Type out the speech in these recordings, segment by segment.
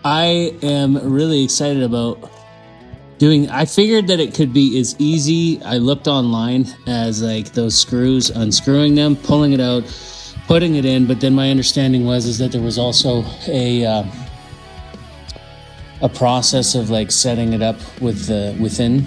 I am really excited about I figured that it could be as easy. I looked online as like those screws, unscrewing them, pulling it out, putting it in. But then my understanding is that there was also a process of like setting it up with the within.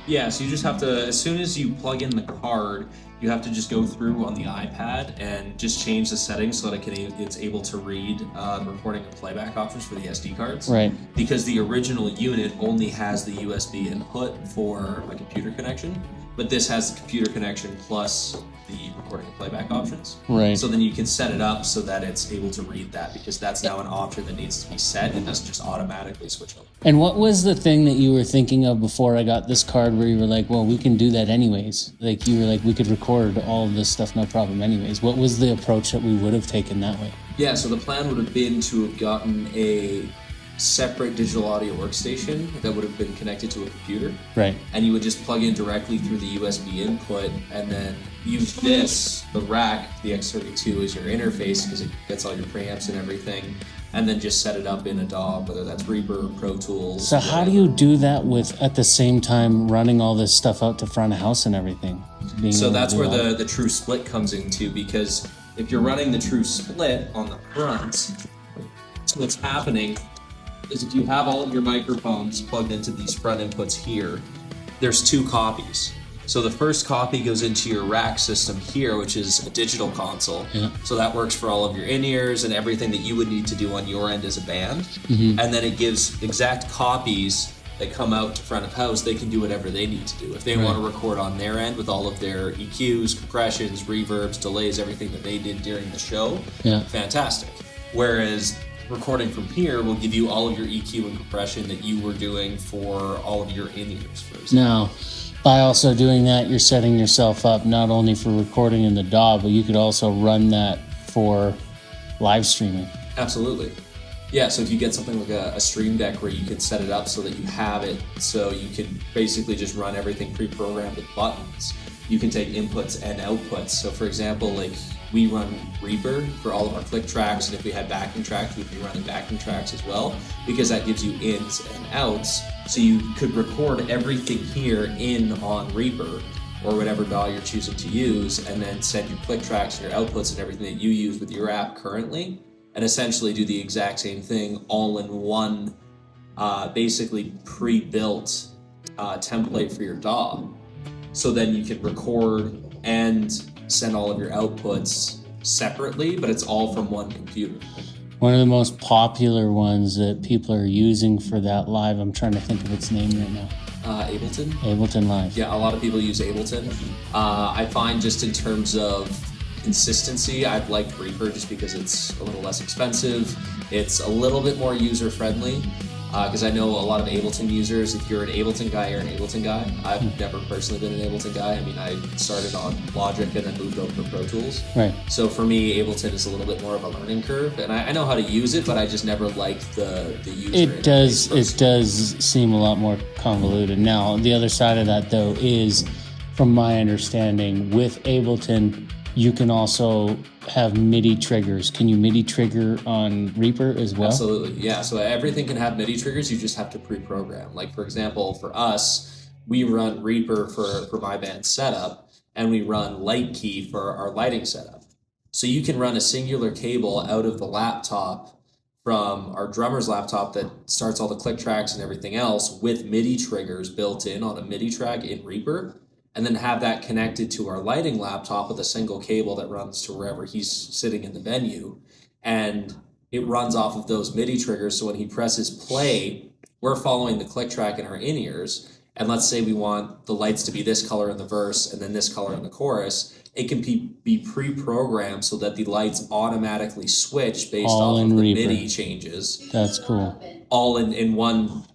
Yeah, so you just have to, as soon as you plug in the card, you have to just go through on the iPad and just change the settings so that it's able to read recording and playback options for the SD cards. Right. Because the original unit only has the USB input for a computer connection, but this has the computer connection plus the recording and playback options. Right. So then you can set it up so that it's able to read that, because that's now an option that needs to be set. It doesn't just automatically switch over. And what was the thing that you were thinking of before I got this card where you were like, well, we can do that anyways? Like you were like, we could record all of this stuff, no problem anyways. What was the approach that we would have taken that way? Yeah, so the plan would have been to have gotten a separate digital audio workstation that would have been connected to a computer. Right. And you would just plug in directly through the USB input and then use the rack, the X32, as your interface because it gets all your preamps and everything, and then just set it up in a DAW, whether that's Reaper, Pro Tools. So how do you do that with, at the same time, running all this stuff out to front of house and everything? So that's where the true split comes into, because if you're running the true split on the front, what's happening is if you have all of your microphones plugged into these front inputs here, there's two copies. So the first copy goes into your rack system here, which is a digital console. Yeah. So that works for all of your in-ears and everything that you would need to do on your end as a band. Mm-hmm. And then it gives exact copies that come out to front of house. They can do whatever they need to do. If they want to record on their end with all of their EQs, compressions, reverbs, delays, everything that they did during the show, fantastic. Whereas recording from here will give you all of your EQ and compression that you were doing for all of your in-ears, for example. Now, by also doing that, you're setting yourself up not only for recording in the DAW, but you could also run that for live streaming. Absolutely. Yeah, so if you get something like a stream deck where you can set it up so that you have it, so you can basically just run everything pre-programmed with buttons. You can take inputs and outputs. So for example, like we run Reaper for all of our click tracks, and if we had backing tracks, we'd be running backing tracks as well, because that gives you ins and outs. So you could record everything here in on Reaper or whatever DAW you're choosing to use, and then send your click tracks and your outputs and everything that you use with your app currently, and essentially do the exact same thing all in one, basically pre-built template for your DAW. So then you can record and send all of your outputs separately, but it's all from one computer. One of the most popular ones that people are using for that live, I'm trying to think of its name right now. Ableton? Ableton Live. Yeah, a lot of people use Ableton. I find just in terms of consistency, I've liked Reaper just because it's a little less expensive. It's a little bit more user-friendly. Because I know a lot of Ableton users, if you're an Ableton guy, you're an Ableton guy. I've never personally been an Ableton guy. I mean, I started on Logic and then moved over to Pro Tools. Right. So for me, Ableton is a little bit more of a learning curve, and I know how to use it, but I just never liked the user interface. It does seem a lot more convoluted. Now, the other side of that, though, is, from my understanding, with Ableton, you can also have MIDI triggers. Can you MIDI trigger on Reaper as well? Absolutely, yeah. So everything can have MIDI triggers, you just have to pre-program. Like, for example, for us, we run Reaper for my band setup, and we run Light Key for our lighting setup. So you can run a singular cable out of the laptop from our drummer's laptop that starts all the click tracks and everything else with MIDI triggers built in on a MIDI track in Reaper, and then have that connected to our lighting laptop with a single cable that runs to wherever he's sitting in the venue. And it runs off of those MIDI triggers, so when he presses play, we're following the click track in our in-ears, and let's say we want the lights to be this color in the verse and then this color in the chorus, it can be pre-programmed so that the lights automatically switch based off of the Reaper MIDI changes. That's cool. All in one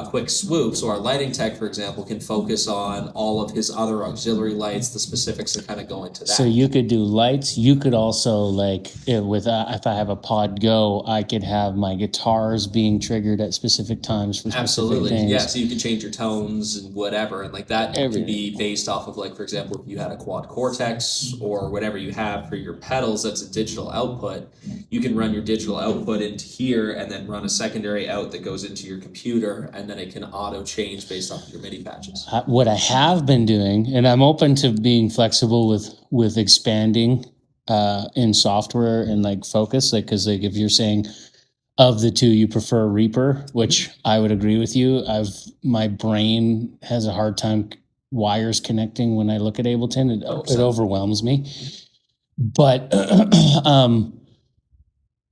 quick swoop. So our lighting tech, for example, can focus on all of his other auxiliary lights, the specifics that kind of go into that. So you could do lights. You could also, like, if I have a pod go, I could have my guitars being triggered at specific times for specific things. Yeah, so you can change your tones and whatever, and like that can be based off of, like, for example, if you had a quad cortex or whatever you have for your pedals, that's a digital output. you can run your digital output into here and then run a secondary out that goes into your computer, and then it can auto change based off of your MIDI patches. What I have been doing, and I'm open to being flexible with expanding in software and like focus, like, because like if you're saying of the two you prefer Reaper, which I would agree with you, my brain has a hard time wires connecting when I look at Ableton. It overwhelms me. But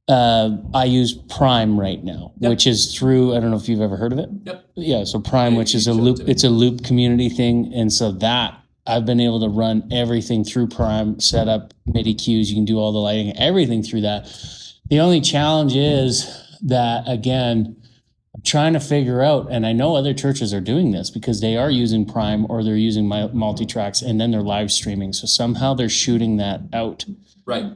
I use Prime right now, which is through, I don't know if you've ever heard of it. Yep. Yeah, so Prime, which is a loop, it's a loop community thing. And so that I've been able to run everything through Prime, set up MIDI cues, you can do all the lighting, everything through that. The only challenge is that, again, I'm trying to figure out, and I know other churches are doing this because they are using Prime or they're using multitracks and then they're live streaming. So somehow they're shooting that out. Right.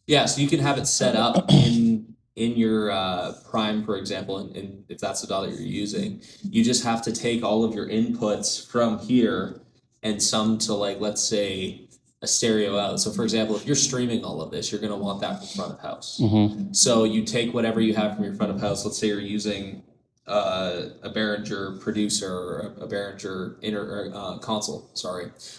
Yeah, so you can have it set up in your Prime, for example, and if that's the DAW that you're using, you just have to take all of your inputs from here and some to, like, let's say, a stereo out. So for example, if you're streaming all of this, you're going to want that from front of house. Mm-hmm. So you take whatever you have from your front of house. Let's say you're using a Behringer producer or a Behringer console,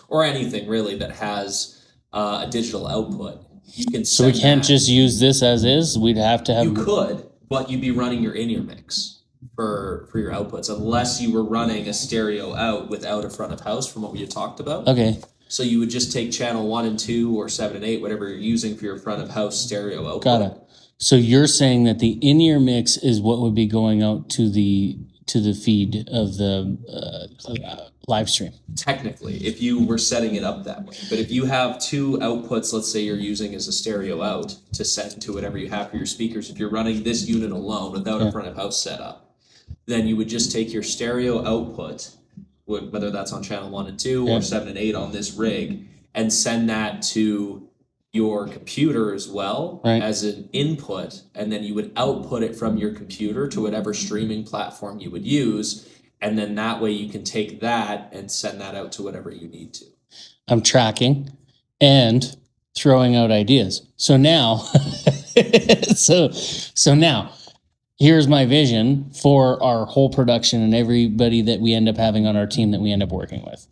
or anything really that has a digital output. You can. So we can't just use this as is. We'd have to have. You could, but you'd be running your in-ear mix for your outputs, unless you were running a stereo out without a front of house, from what we had talked about. Okay. So you would just take channel 1 and 2 or 7 and 8, whatever you're using for your front of house stereo output. Got it. So you're saying that the in-ear mix is what would be going out to the feed of the live stream. Technically, if you were setting it up that way. But if you have two outputs, let's say you're using as a stereo out to send to whatever you have for your speakers, if you're running this unit alone without a front of house setup, then you would just take your stereo output, whether that's on channel 1 and 2 or 7 and 8 on this rig, and send that to your computer as well as an input, and then you would output it from your computer to whatever streaming platform you would use, and then that way you can take that and send that out to whatever you need to. I'm tracking and throwing out ideas. So now, so now, here's my vision for our whole production and everybody that we end up having on our team that we end up working with.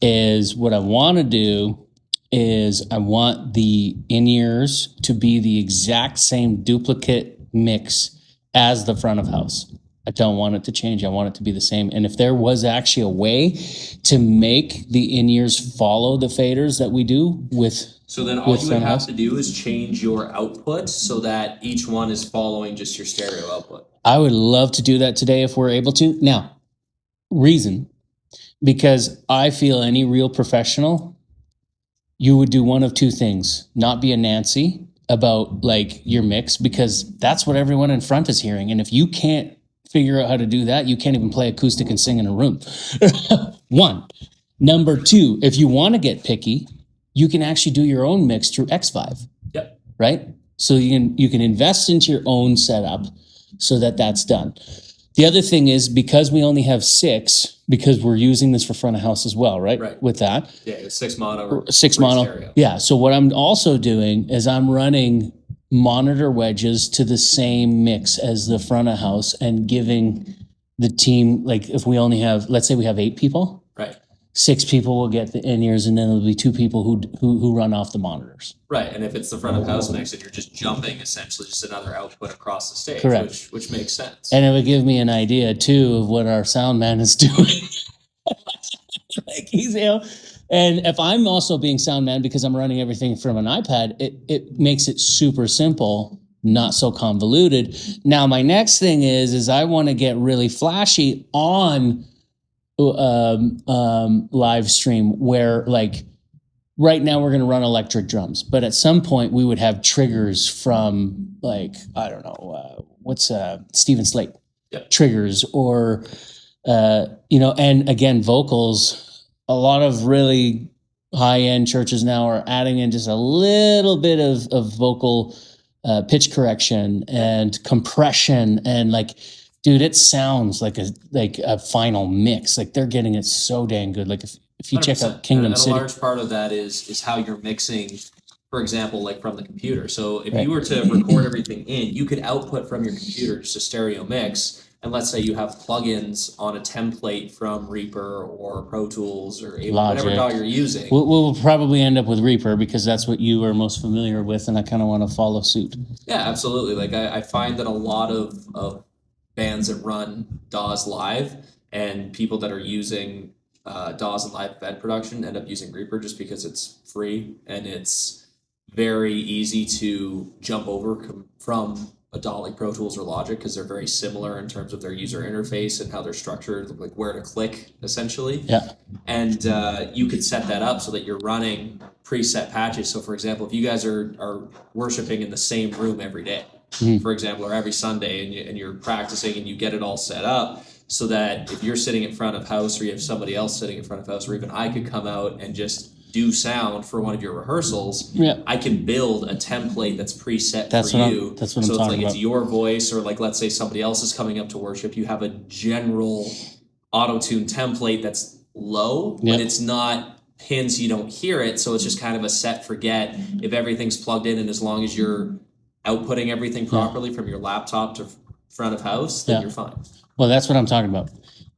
Is what I want to do is I want the in-ears to be the exact same duplicate mix as the front of house. I don't want it to change. I want it to be the same. And if there was actually a way to make the in-ears follow the faders that we do with... So then all you would have to do is change your output so that each one is following just your stereo output. I would love to do that today if we're able to. Now, reason, because I feel any real professional, you would do one of two things. Not be a Nancy about like your mix, because that's what everyone in front is hearing. And if you can't figure out how to do that, you can't even play acoustic and sing in a room. One. Number two, if you want to get picky, you can actually do your own mix through X5. Yep. Right? So you can invest into your own setup so that that's done. The other thing is, because we only have 6, because we're using this for front of house as well, right? Right. With that. Yeah, it's 6 mono. 6 mono. Stereo. Yeah. So what I'm also doing is I'm running monitor wedges to the same mix as the front of house and giving the team, like if we only have, let's say we have 8 people. Right. 6 people will get the in-ears, and then there'll be 2 people who run off the monitors. Right, and if it's the front of house mix, and you're just jumping essentially just another output across the stage, correct. Which makes sense. And it would give me an idea too of what our sound man is doing. Like he's, and if I'm also being sound man because I'm running everything from an iPad, it makes it super simple, not so convoluted. Now my next thing is I want to get really flashy on live stream, where like right now we're going to run electric drums, but at some point we would have triggers from like, I don't know, what's Stephen Slate triggers, or and again, vocals. A lot of really high-end churches now are adding in just a little bit of vocal pitch correction and compression, and like, dude, it sounds like a final mix. Like they're getting it so dang good. Like if you check out Kingdom City. A large part of that is how you're mixing for example, like from the computer. So if Right. you were to record everything in, you could output from your computer just a stereo mix. And let's say you have plugins on a template from Reaper or Pro Tools or Ableton, whatever Logic. DAW you're using. We'll probably end up with Reaper because that's what you are most familiar with, and I kind of want to follow suit. Yeah, absolutely. Like I find that a lot of bands that run DAWs live and people that are using DAWs and live event production end up using Reaper just because it's free and it's very easy to jump over from a DAW like Pro Tools or Logic because they're very similar in terms of their user interface and how they're structured, like where to click essentially. Yeah. And you could set that up so that you're running preset patches. So for example, if you guys are worshiping in the same room every day, for example, or every Sunday, and you're practicing and you get it all set up so that if you're sitting in front of house or you have somebody else sitting in front of house, or even I could come out and just do sound for one of your rehearsals, I can build a template that's preset for you. That's what so I'm talking it's like about. it's your voice, or like let's say somebody else is coming up to worship, you have a general auto-tune template that's low, but it's not pins, so you don't hear it, so it's just kind of a set forget. If everything's plugged in and as long as you're outputting everything properly from your laptop to front of house, then you're fine. Well, that's what I'm talking about.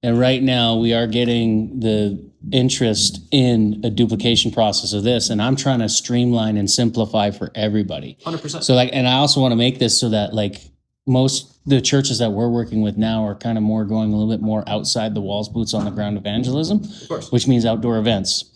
And right now we are getting the interest in a duplication process of this, and I'm trying to streamline and simplify for everybody. 100%. So and I also want to make this so that most the churches that we're working with now are kind of more going a little bit more outside the walls, boots on the ground evangelism, of course, which means outdoor events.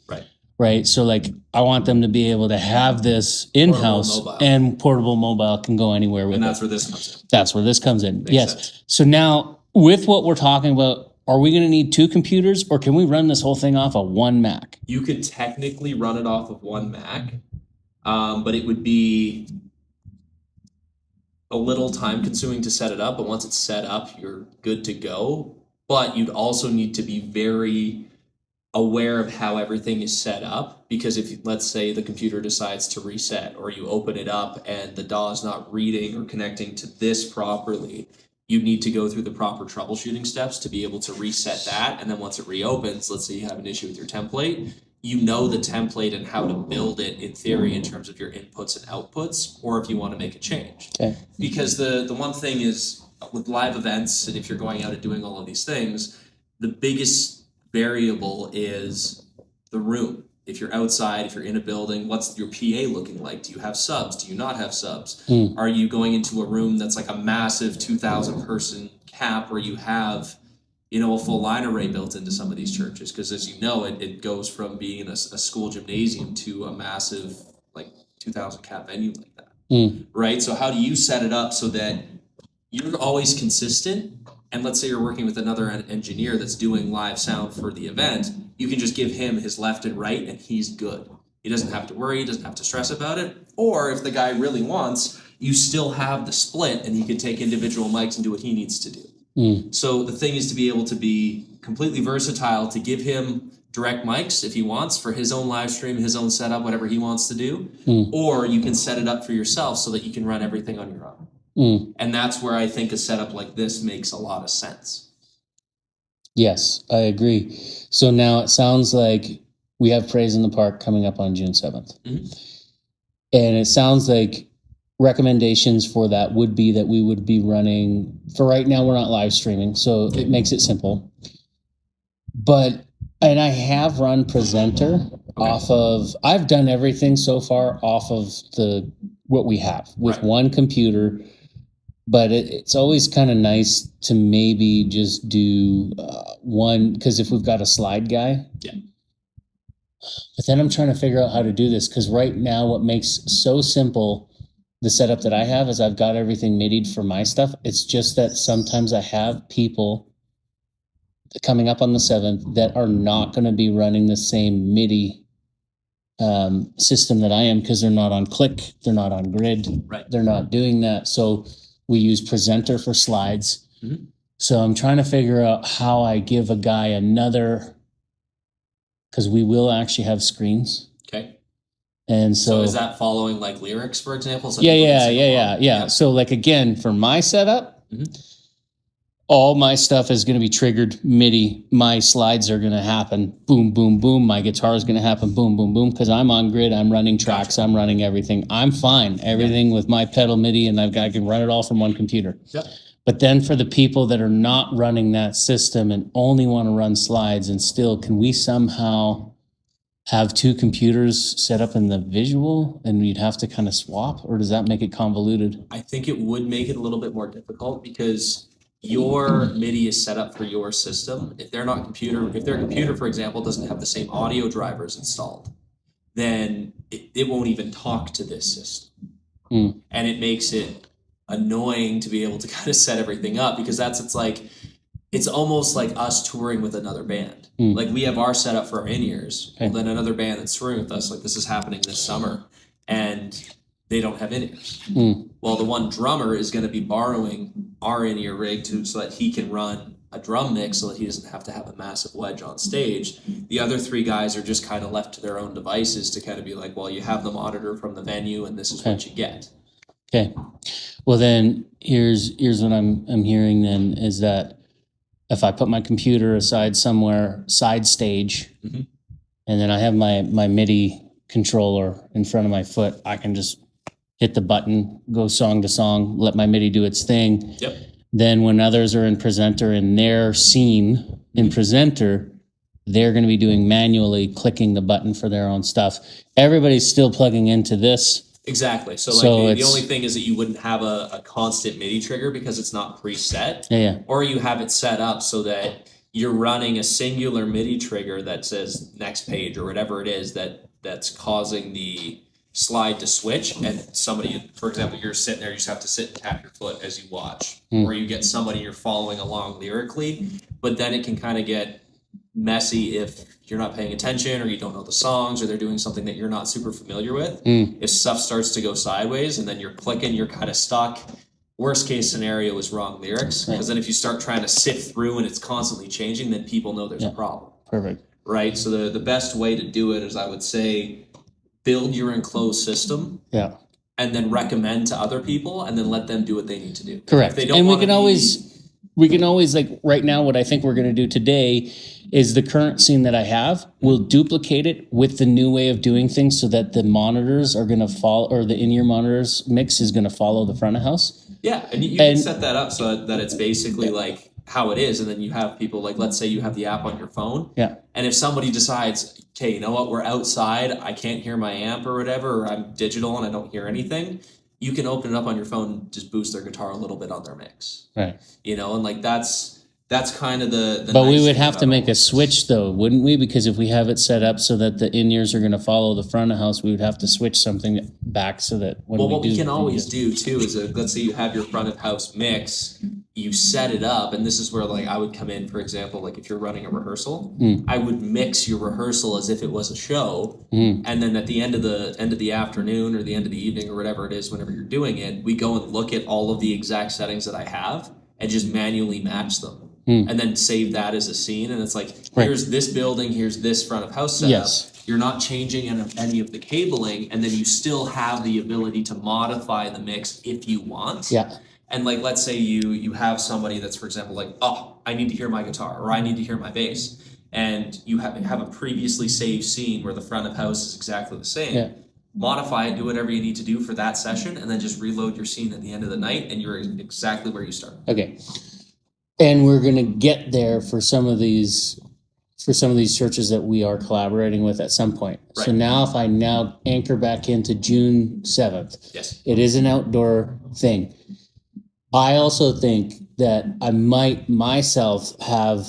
Right. So I want them to be able to have this in-house, and portable mobile can go anywhere with it. And that's where this comes in. That's where this comes in. Makes sense. So now with what we're talking about, are we going to need 2 computers, or can we run this whole thing off of one Mac? You could technically run it off of one Mac, but it would be a little time consuming to set it up. But once it's set up, you're good to go. But you'd also need to be very aware of how everything is set up, because if, let's say, the computer decides to reset, or you open it up and the DAW is not reading or connecting to this properly, you need to go through the proper troubleshooting steps to be able to reset that. And then once it reopens, let's say you have an issue with your template, you know the template and how to build it in theory in terms of your inputs and outputs, or if you want to make a change. Okay. Because the one thing is with live events, and if you're going out and doing all of these things, the biggest variable is the room. If you're outside, if you're in a building, what's your PA looking like? Do you have subs? Do you not have subs? Are you going into a room that's like a massive 2,000 person cap where you have, a full line array built into some of these churches? Because as you know, it goes from being in a school gymnasium to a massive 2,000 cap venue like that. Right? So how do you set it up so that you're always consistent? And let's say you're working with another engineer that's doing live sound for the event, you can just give him his left and right and he's good. He doesn't have to worry, he doesn't have to stress about it. Or if the guy really wants, you still have the split and he can take individual mics and do what he needs to do. So the thing is to be able to be completely versatile, to give him direct mics if he wants for his own live stream, his own setup, whatever he wants to do. Or you can set it up for yourself so that you can run everything on your own. And that's where I think a setup like this makes a lot of sense. Yes, I agree. So now it sounds like we have Praise in the Park coming up on June 7th. And it sounds like recommendations for that would be that we would be running, for right now, we're not live streaming, so it makes it simple. And I have run Presenter off of, I've done everything so far off of what we have with one computer. But it's always kind of nice to maybe just do one, because if we've got a slide guy. But then I'm trying to figure out how to do this, because right now what makes so simple the setup that I have is I've got everything MIDI'd for my stuff. It's just that sometimes I have people coming up on the 7th that are not going to be running the same MIDI system that I am, because they're not on Click, they're not on Grid, they're not doing that. So we use Presenter for slides. So I'm trying to figure out how I give a guy another, because we will actually have screens. Okay. And so is that following lyrics, for example? So yeah. So again, for my setup, all my stuff is going to be triggered MIDI. My slides are going to happen. Boom, boom, boom. My guitar is going to happen. Boom, boom, boom. Because I'm on grid. I'm running tracks. I'm running everything. I'm fine. Everything with my pedal MIDI, and I can run it all from one computer. Yep. But then for the people that are not running that system and only want to run slides, and still, can we somehow have two computers set up in the visual and you'd have to kind of swap? Or does that make it convoluted? I think it would make it a little bit more difficult because your MIDI is set up for your system. If their computer, for example, doesn't have the same audio drivers installed, then it won't even talk to this system. And it makes it annoying to be able to kind of set everything up, because it's almost like us touring with another band. Like, we have our setup for our in-ears, then another band that's touring with us, like this is happening this summer, and they don't have in-ears. Well, the one drummer is going to be borrowing our in-ear rig so that he can run a drum mix so that he doesn't have to have a massive wedge on stage. The other three guys are just kind of left to their own devices to kind of be like, well, you have the monitor from the venue and this is what you get. Okay. Well, then here's what I'm hearing then is that if I put my computer aside somewhere, side stage, and then I have my MIDI controller in front of my foot, I can just hit the button, go song to song, let my MIDI do its thing. Yep. Then when others are in presenter in their scene in presenter, they're going to be doing manually clicking the button for their own stuff. Everybody's still plugging into this. Exactly. So the only thing is that you wouldn't have a constant MIDI trigger because it's not preset. Yeah. Or you have it set up so that you're running a singular MIDI trigger that says next page or whatever it is that's causing the slide to switch, and somebody, for example, you're sitting there, you just have to sit and tap your foot as you watch, or you get somebody you're following along lyrically, but then it can kind of get messy if you're not paying attention or you don't know the songs or they're doing something that you're not super familiar with. If stuff starts to go sideways and then you're clicking, you're kind of stuck. Worst case scenario is wrong lyrics, because then if you start trying to sift through and it's constantly changing, then people know there's a problem. Perfect. Right? So the best way to do it is, I would say, build your enclosed system. Yeah. And then recommend to other people, and then let them do what they need to do. Correct. And we can always, like right now, what I think we're going to do today is the current scene that I have, we'll duplicate it with the new way of doing things so that the monitors are going to follow, or the in-ear monitors mix is going to follow the front of house. Yeah, and you can set that up so that it's basically like how it is, and then you have people, like, let's say you have the app on your phone, and if somebody decides, okay, you know what, we're outside, I can't hear my amp or whatever, or I'm digital and I don't hear anything, you can open it up on your phone and just boost their guitar a little bit on their mix. Right. You know, and like that's kind of the but nice we would have to make a switch though, wouldn't we? Because if we have it set up so that the in-ears are going to follow the front of house, we would have to switch something back so that when what we can always do too is, let's say you have your front of house mix, you set it up, and this is where, like, I would come in, for example, like if you're running a rehearsal, I would mix your rehearsal as if it was a show, and then at the end of the afternoon or the end of the evening or whatever it is, whenever you're doing it, we go and look at all of the exact settings that I have and just manually match them. And then save that as a scene, and it's like, here's this building, here's this front of house setup. Yes. You're not changing any of the cabling, and then you still have the ability to modify the mix if you want. Yeah. And like, let's say you have somebody that's, for example, like, oh, I need to hear my guitar, or I need to hear my bass, and you have a previously saved scene where the front of house is exactly the same. Yeah. Modify it, do whatever you need to do for that session, and then just reload your scene at the end of the night, and you're exactly where you started. Okay. And we're going to get there for some of these churches that we are collaborating with at some point. Right. So now if I now anchor back into June 7th, yes, it is an outdoor thing. I also think that I might myself have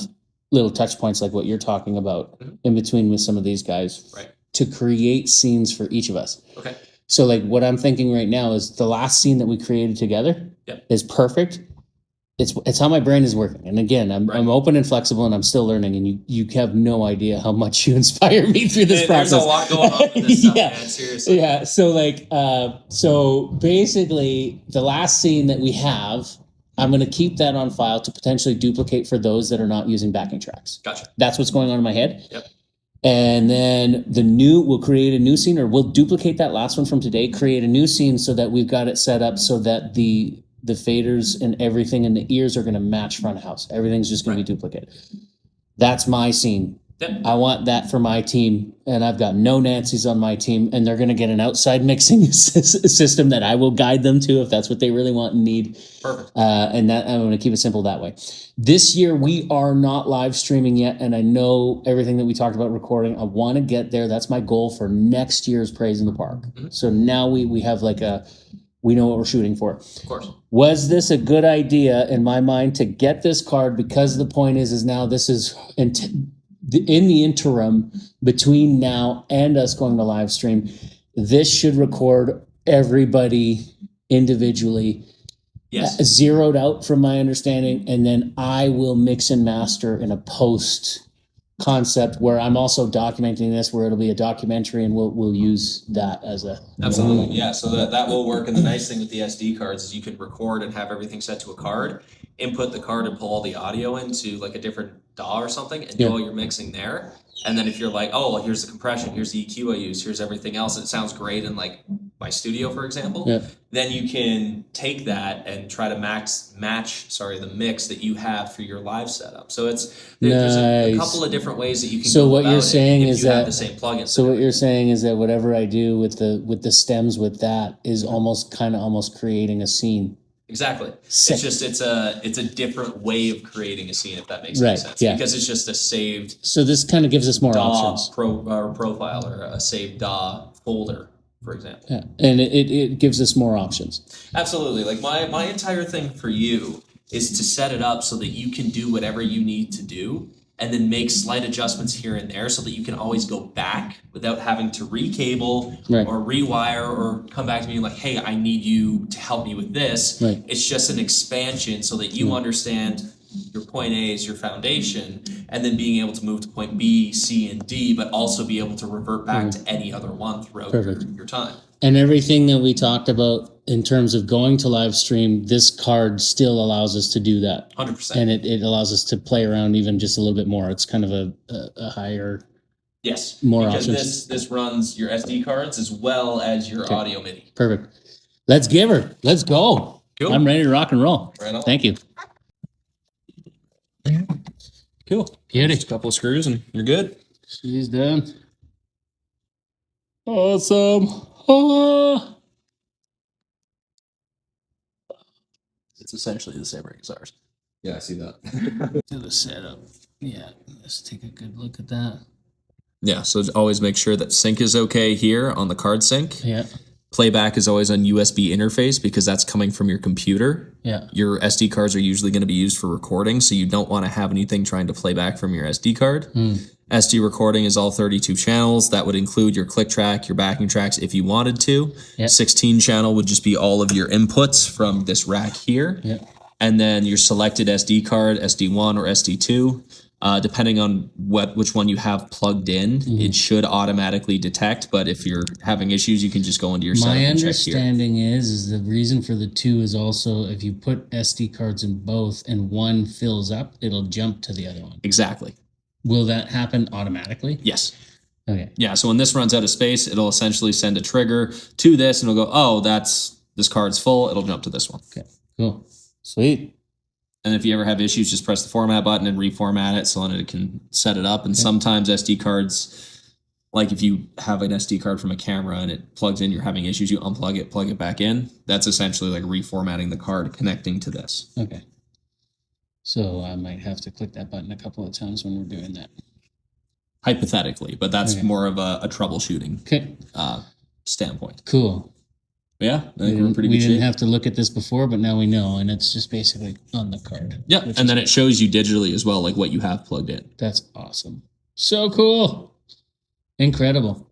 little touch points like what you're talking about in between with some of these guys, right, to create scenes for each of us. Okay. So like what I'm thinking right now is the last scene that we created together is perfect. It's how my brain is working. And again, I'm open and flexible, and I'm still learning, and you have no idea how much you inspire me through this process. There's a lot going on with this stuff, man, seriously. Yeah, so like, so basically the last scene that we have, I'm going to keep that on file to potentially duplicate for those that are not using backing tracks. Gotcha. That's what's going on in my head. Yep. And then we'll create a new scene, or we'll duplicate that last one from today, create a new scene so that we've got it set up so that the the faders and everything and the ears are going to match front of house. Everything's just going to be duplicated. That's my scene. Yep. I want that for my team, and I've got no Nancy's on my team, and they're going to get an outside mixing system that I will guide them to if that's what they really want and need. Perfect. And that I'm going to keep it simple that way. This year, we are not live streaming yet, and I know everything that we talked about recording. I want to get there. That's my goal for next year's Praise in the Park. Mm-hmm. So now we have we know what we're shooting for. Of course. Was this a good idea in my mind to get this card? Because the point is now this is in the interim between now and us going to live stream, this should record everybody individually. Yes. Zeroed out from my understanding, and then I will mix and master in a post concept where I'm also documenting this, where it'll be a documentary, and we'll use that as a absolutely. Yeah, so that will work. And the nice thing with the SD cards is you can record and have everything set to a card, input the card and pull all the audio into like a different DAW or something, and do all your mixing there. And then if you're like, oh, well, here's the compression, here's the EQ I use, here's everything else, it sounds great in like my studio, for example, then you can take that and try to match the mix that you have for your live setup. So there's a couple of different ways that you can go about it if you have the same plugins. So what you're saying is that whatever I do with the stems with that is almost creating a scene. Exactly. Sick. It's just it's a different way of creating a scene, if that makes any sense. Yeah. Because it's just a saved. So this kind of gives us more DAW options. Profile or a saved DAW folder, for example. Yeah, and it gives us more options. Absolutely. Like my entire thing for you is to set it up so that you can do whatever you need to do, and then make slight adjustments here and there so that you can always go back without having to recable or rewire or come back to me like, hey, I need you to help me with this. Right. It's just an expansion so that you understand your point A is your foundation, and then being able to move to point B, C, and D, but also be able to revert back to any other one throughout your time. And everything that we talked about in terms of going to live stream, this card still allows us to do that. 100%. And it allows us to play around even just a little bit more. It's kind of a higher... Yes, more because options. This runs your SD cards as well as your audio MIDI. Perfect. Let's give her. Let's go. Cool. I'm ready to rock and roll. Right on. Thank you. Cool. Beauty. Just a couple of screws and you're good. She's done. Awesome. Oh. It's essentially the same ring as ours. Yeah, I see that. Do the setup. Yeah, let's take a good look at that. Yeah, so always make sure that sync is okay here on the card sync. Yeah. Playback is always on USB interface because that's coming from your computer. Yeah. Your SD cards are usually going to be used for recording, so you don't want to have anything trying to play back from your SD card. SD recording is all 32 channels. That would include your click track, your backing tracks if you wanted to. Yep. 16 channel would just be all of your inputs from this rack here. Yep. And then your selected SD card, SD1 or SD2. Depending on which one you have plugged in, it should automatically detect. But if you're having issues, you can just go into your setup and check here. My understanding is the reason for the 2 is also if you put SD cards in both and one fills up, it'll jump to the other one. Exactly. Will that happen automatically? Yes. Okay. Yeah. So when this runs out of space, it'll essentially send a trigger to this, and it'll go, "Oh, this card's full." It'll jump to this one. Okay. Cool. Sweet. And if you ever have issues, just press the format button and reformat it so that it can set it up. And sometimes SD cards, like if you have an SD card from a camera and it plugs in, you're having issues, you unplug it, plug it back in. That's essentially like reformatting the card connecting to this. Okay. So I might have to click that button a couple of times when we're doing that. Hypothetically, but that's more of a troubleshooting standpoint. Cool. Yeah, I think we're in pretty good shape. We didn't have to look at this before, but now we know, and it's just basically on the card. Yeah, and then it shows you digitally as well, like what you have plugged in. That's awesome. So cool. Incredible.